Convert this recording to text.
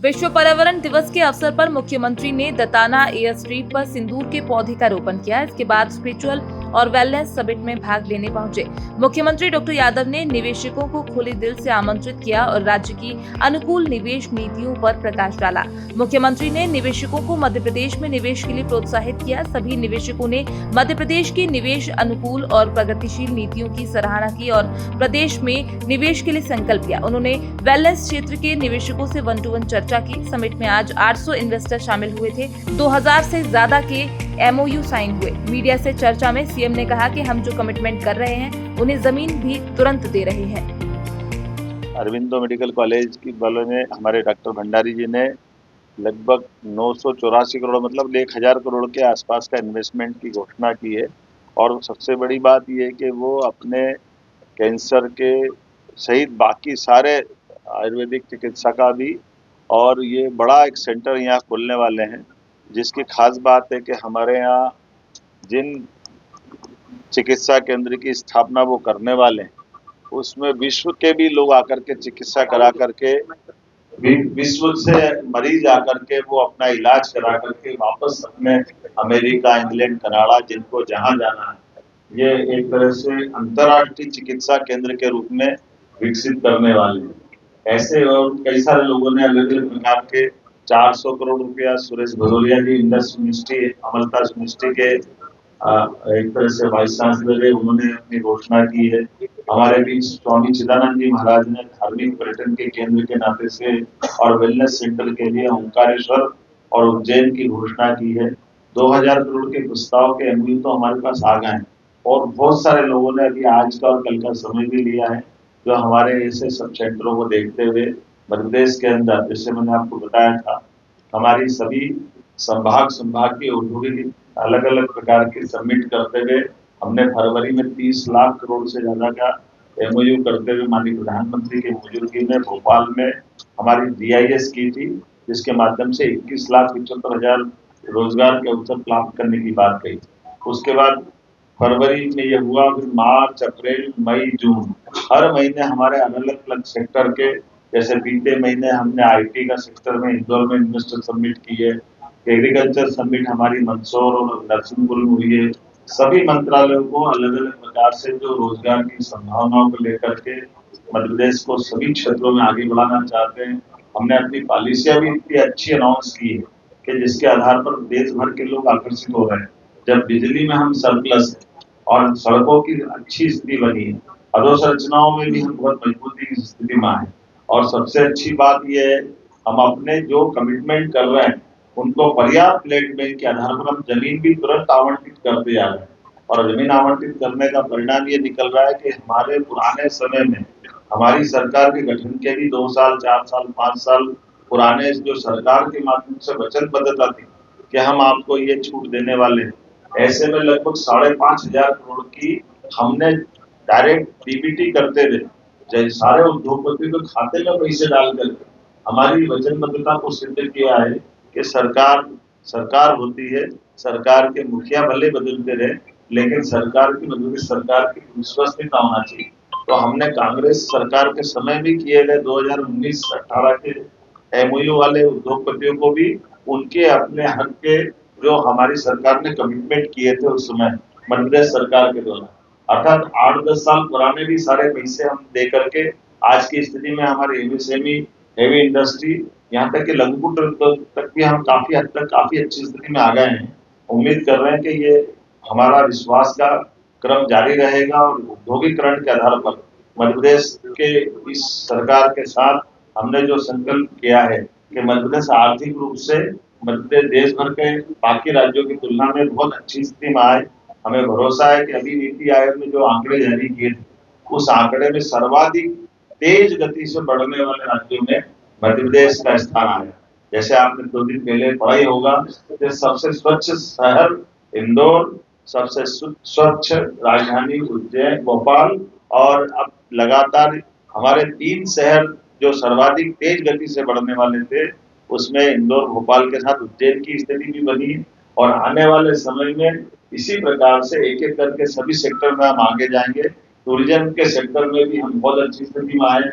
विश्व पर्यावरण दिवस के अवसर पर मुख्यमंत्री ने दताना एयर स्ट्रीट पर सिंदूर के पौधे का रोपण किया। इसके बाद स्पिरिचुअल और वेलनेस समिट में भाग लेने पहुंचे मुख्यमंत्री डॉक्टर यादव ने निवेशकों को खुले दिल से आमंत्रित किया और राज्य की अनुकूल निवेश नीतियों पर प्रकाश डाला। मुख्यमंत्री ने निवेशकों को मध्य प्रदेश में निवेश के लिए प्रोत्साहित किया। सभी निवेशकों ने मध्य प्रदेश की निवेश अनुकूल और प्रगतिशील नीतियों की सराहना की और प्रदेश में निवेश के लिए संकल्प लिया। उन्होंने वेलनेस क्षेत्र के निवेशकों से 1-to-1 चर्चा की। समिट में आज 800 इन्वेस्टर शामिल हुए थे। 2000 से ज्यादा के MOU साइन हुए। मीडिया से चर्चा में सीएम ने कहा कि हम जो कमिटमेंट कर रहे हैं उन्हें जमीन भी तुरंत दे रहे हैं। अरविंदो मेडिकल कॉलेज की वालों ने, हमारे डॉक्टर भंडारी जी ने लगभग 984 करोड़ मतलब 1000 करोड़ के आसपास का इन्वेस्टमेंट की घोषणा की है। और सबसे बड़ी बात यह है कि वो अपने कैंसर के सहित बाकी सारे आयुर्वेदिक चिकित्सा का भी और ये बड़ा एक सेंटर यहाँ खोलने वाले हैं, जिसकी खास बात है कि हमारे यहाँ जिन चिकित्सा केंद्र की स्थापना वो करने वाले हैं उसमें विश्व के भी लोग आकर के चिकित्सा करा करके, विश्व से मरीज आकर के वो अपना इलाज करा करके वापस अपने अमेरिका, इंग्लैंड, कनाडा, जिनको जहां जाना है, ये एक तरह से अंतर्राष्ट्रीय चिकित्सा केंद्र के रूप में विकसित करने वाले हैं। ऐसे और कई सारे लोगों ने अलग अलग प्रकार के 400 करोड़ रुपया सुरेश भदौरिया जी इंडस यूनिवर्सिटी, अमलता यूनिवर्सिटी के एक तरह से वाइस चांसलर है, उन्होंने अपनी घोषणा की है। हमारे बीच स्वामी चिदानंद जी महाराज ने धार्मिक पर्यटन के केंद्र के नाते से और वेलनेस सेंटर के लिए ओंकारेश्वर और उज्जैन की घोषणा की है। 2000 करोड़ के प्रस्ताव के MOU तो हमारे पास आ गए हैं और बहुत सारे लोगों ने अभी आज का और कल का समय भी लिया है, जो हमारे ऐसे सब सेंटरों को देखते हुए मध्य प्रदेश के अंदर, जैसे मैंने आपको बताया था, हमारी सभी संभाग की औद्योगिक अलग अलग प्रकार के सबमिट करते हुए हमने फरवरी में 30 लाख करोड़ से ज्यादा का MOU करते हुए माननीय प्रधानमंत्री की मौजूदगी में भोपाल में हमारी GIS की थी, जिसके माध्यम से 21,75,000 रोजगार के अवसर प्राप्त करने की बात कही। उसके बाद फरवरी में यह हुआ, फिर मार्च, अप्रैल, मई, जून, हर महीने हमारे अलग अलग सेक्टर के, जैसे बीते महीने हमने IT का सेक्टर में इंदौर में इन्वेस्टर सबमिट की है, एग्रीकल्चर समिट हमारी मंदसौर और नरसिंहपुर में हुई है। सभी मंत्रालयों को अलग अलग प्रकार से जो रोजगार की संभावनाओं को लेकर के मध्य प्रदेश को सभी क्षेत्रों में आगे बढ़ाना चाहते हैं। हमने अपनी पॉलिसियां भी इतनी अच्छी अनाउंस की है कि जिसके आधार पर देश भर के लोग आकर्षित हो रहे हैं। जब बिजली में हम सरप्लस है और सड़कों की अच्छी स्थिति बनी है, अधोसंरचनाओं में भी हम बहुत मजबूती की स्थिति में आए। और सबसे अच्छी बात यह है, हम अपने जो कमिटमेंट कर रहे हैं उनको पर्याप्त लेट बैंक के आधार पर हम जमीन भी तुरंत आवंटित करते जा रहे हैं। और जमीन आवंटित करने का परिणाम ये निकल रहा है कि हमारे पुराने समय में हमारी सरकार के गठन के भी 2 साल, 4 साल, 5 साल पुराने जो सरकार के माध्यम से वचनबद्धता थी कि हम आपको ये छूट देने वाले हैं, ऐसे में लगभग 5,500 करोड़ की हमने डायरेक्ट DBT करते थे, सारे उद्योगपतियों के खाते में पैसे डाल करके हमारी वचनबद्धता को सिद्ध किया है कि सरकार होती है, सरकार के मुखिया भले बदलते रहे, लेकिन सरकार की मदद सरकार की विश्वसनीयता होना चाहिए। तो हमने कांग्रेस सरकार के समय भी किए गए 2019-18 के MOU वाले उद्योगपतियों को भी उनके अपने हक के जो हमारी सरकार ने कमिटमेंट किए थे उस समय मध्य प्रदेश सरकार के द्वारा, अर्थात 8-10 साल पुराने भी सारे पैसे हम दे करके आज की स्थिति में हमारे MSME, हेवी इंडस्ट्री, यहाँ तक कि लघु तक भी हम काफी हद तक काफी अच्छी स्थिति में आ गए हैं। उम्मीद कर रहे हैं कि ये हमारा विश्वास का क्रम जारी रहेगा और औद्योगिकरण के आधार पर मध्य प्रदेश के इस सरकार के साथ हमने जो संकल्प किया है कि मध्य प्रदेश आर्थिक रूप से मध्य प्रदेश देश भर के बाकी राज्यों की तुलना में बहुत अच्छी स्थिति में आए। हमें भरोसा है कि अभी नीति आयोग ने जो आंकड़े जारी किए थे, उस आंकड़े में सर्वाधिक तेज गति से बढ़ने वाले राज्यों में मध्य प्रदेश का स्थान आया। जैसे आपने 2 दिन पहले पढ़ा ही होगा कि सबसे स्वच्छ शहर इंदौर, सबसे स्वच्छ राजधानी उज्जैन, भोपाल, और अब लगातार हमारे 3 शहर जो सर्वाधिक तेज गति से बढ़ने वाले थे, उसमें इंदौर, भोपाल के साथ उज्जैन की स्थिति भी बनी। और आने वाले समय में इसी प्रकार से एक एक करके सभी सेक्टर में हम आगे जाएंगे। टूरिज्म के सेक्टर में भी हम बहुत अच्छी स्थिति में आए।